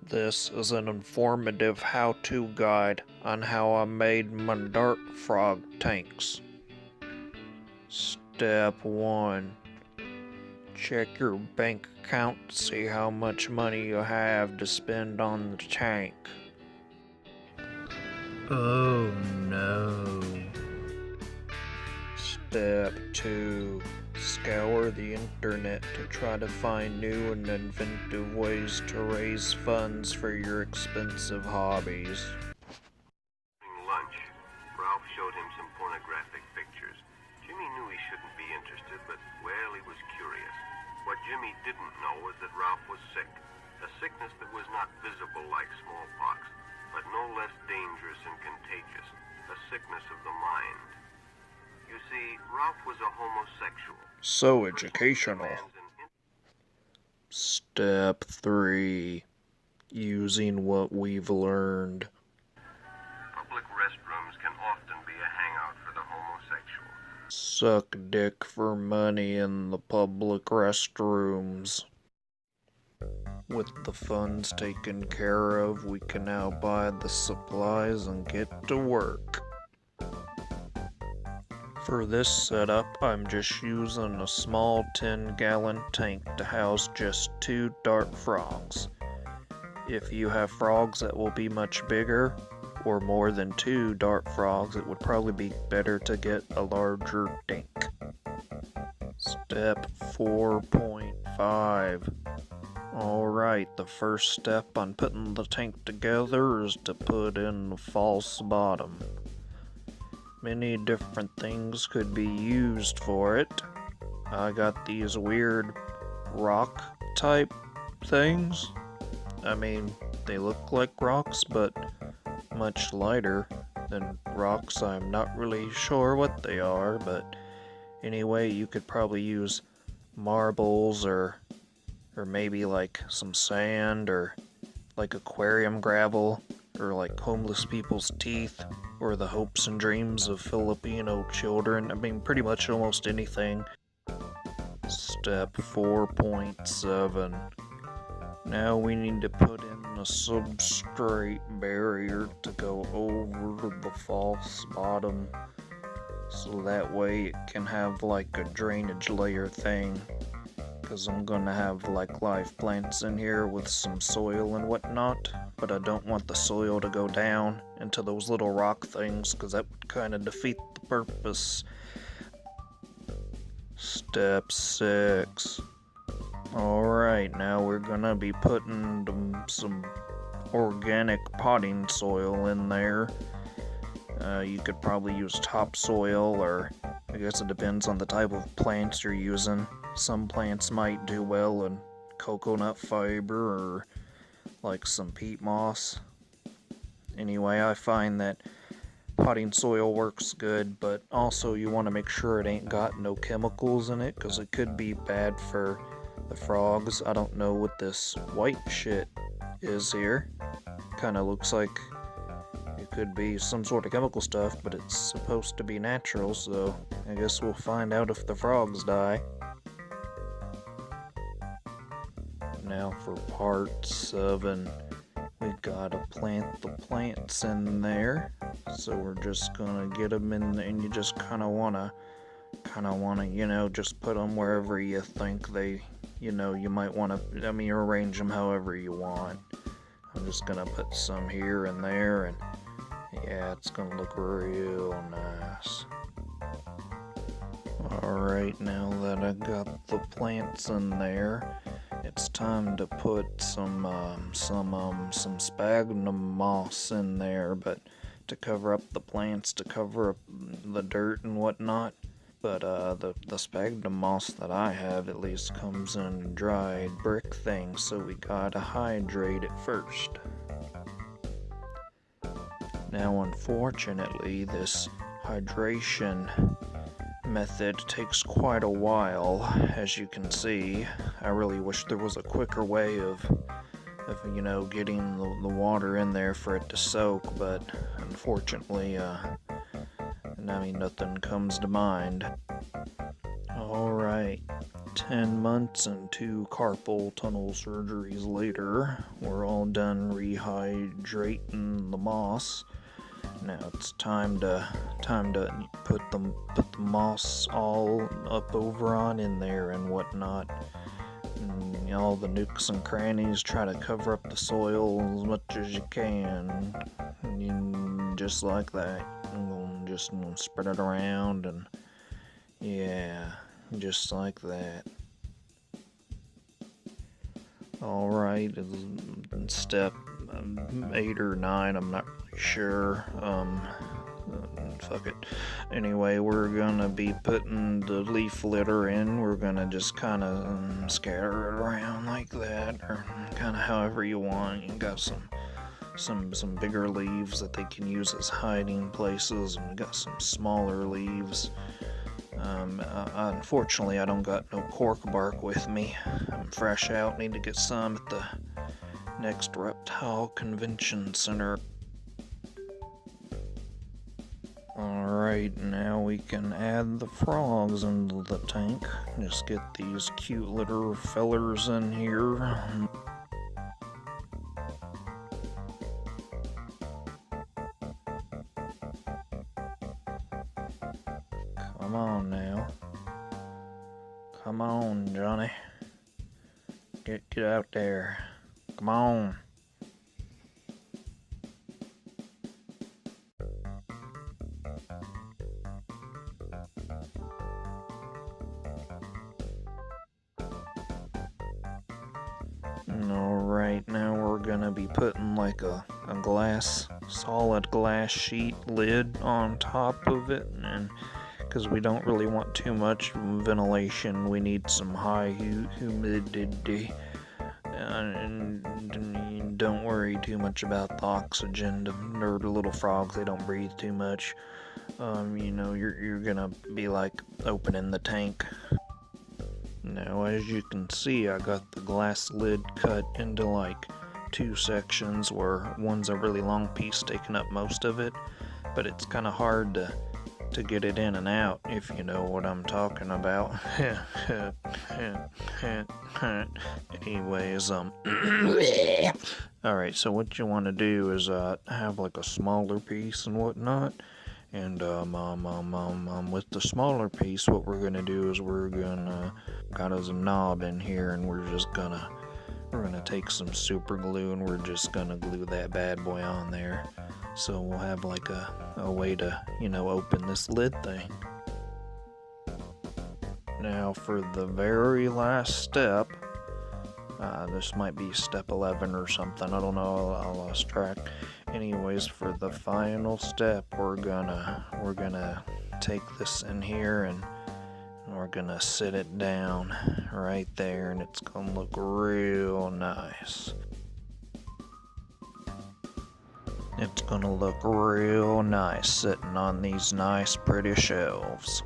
This is an informative how-to guide on how I made my dart frog tanks. Step 1. Check your bank account to see how much money you have to spend on the tank. Oh no. Step 2. Scour the internet to try to find new and inventive ways to raise funds for your expensive hobbies. During lunch, Ralph showed him some pornographic pictures. Jimmy knew he shouldn't be interested, but, well, he was curious. What Jimmy didn't know was that Ralph was sick, a sickness that was not visible like smallpox, but no less dangerous and contagious, a sickness of the mind. You see, Ralph was a homosexual. So educational. Step 3. Using what we've learned. Public restrooms can often be a hangout for the homosexual. Suck dick for money in the public restrooms. With the funds taken care of, we can now buy the supplies and get to work. For this setup, I'm just using a small 10-gallon tank to house just 2 dart frogs. If you have frogs that will be much bigger, or more than 2 dart frogs, it would probably be better to get a larger tank. Step 4.5. Alright, the first step on putting the tank together is to put in the false bottom. Many different things could be used for it. I got these weird rock type things. I mean, they look like rocks, but much lighter than rocks. I'm not really sure what they are, but anyway, you could probably use marbles or maybe like some sand or like aquarium gravel or like homeless people's teeth or the hopes and dreams of Filipino children. I mean, pretty much almost anything. Step 4.7. Now we need to put in a substrate barrier to go over the false bottom, so that way it can have like a drainage layer thing, because I'm gonna have like live plants in here with some soil and whatnot, but I don't want the soil to go down into those little rock things, because that would kind of defeat the purpose. Step 6. Alright, now we're gonna be putting some organic potting soil in there. You could probably use topsoil, or I guess it depends on the type of plants you're using. Some plants might do well in coconut fiber or like some peat moss. Anyway, I find that potting soil works good, but also you want to make sure it ain't got no chemicals in it, because it could be bad for the frogs. I don't know what this white shit is here. Kind of looks like it could be some sort of chemical stuff, but it's supposed to be natural, so I guess we'll find out if the frogs die. Now for part 7. We gotta plant the plants in there, so we're just gonna get them in there, and you just kinda wanna, you know, just put them wherever you think they, you know, you might wanna, I mean, arrange them however you want. I'm just gonna put some here and there, and yeah, it's gonna look real nice. Alright, now that I got the plants in there, it's time to put some sphagnum moss in there, but to cover up the plants, to cover up the dirt and whatnot. But the sphagnum moss that I have at least comes in dried brick thing, so we gotta hydrate it first. Now, unfortunately, this hydration method takes quite a while, as you can see. I really wish there was a quicker way of you know, getting the water in there for it to soak, but unfortunately, I mean, nothing comes to mind. Alright, 10 months and 2 carpal tunnel surgeries later, we're all done rehydrating the moss. Now it's time to put the moss all up over on in there and whatnot. And all the nooks and crannies, try to cover up the soil as much as you can. And just like that. And just spread it around, and yeah, just like that. Alright, step 8 or 9, I'm not really sure. Fuck it. Anyway, we're gonna be putting the leaf litter in. We're gonna just kind of scatter it around like that, or kind of however you want. You got some bigger leaves that they can use as hiding places, and we got some smaller leaves. Unfortunately, I don't got no cork bark with me. I'm fresh out, need to get some at the next reptile convention center. Alright, now we can add the frogs into the tank. Just get these cute little fellers in here. Come on now. Come on, Johnny. Get out there. Come on. Alright, now we're gonna be putting like a solid glass sheet lid on top of it, and because we don't really want too much ventilation, we need some high humidity. And don't worry too much about the oxygen. The little frogs, they don't breathe too much. You're gonna be like opening the tank. Now, as you can see, I got the glass lid cut into like 2 sections, where one's a really long piece taking up most of it, but it's kind of hard to get it in and out, if you know what I'm talking about. Anyways, alright, so what you want to do is have like a smaller piece and whatnot. And with the smaller piece, what we're gonna do is we're gonna got us a knob in here, and we're gonna take some super glue, and we're just gonna glue that bad boy on there. So we'll have like a way to, open this lid thing. Now for the very last step, this might be step 11 or something, I don't know, I lost track. Anyways, for the final step, we're gonna take this in here, and we're gonna sit it down right there, and it's gonna look real nice. It's gonna look real nice sitting on these nice pretty shelves.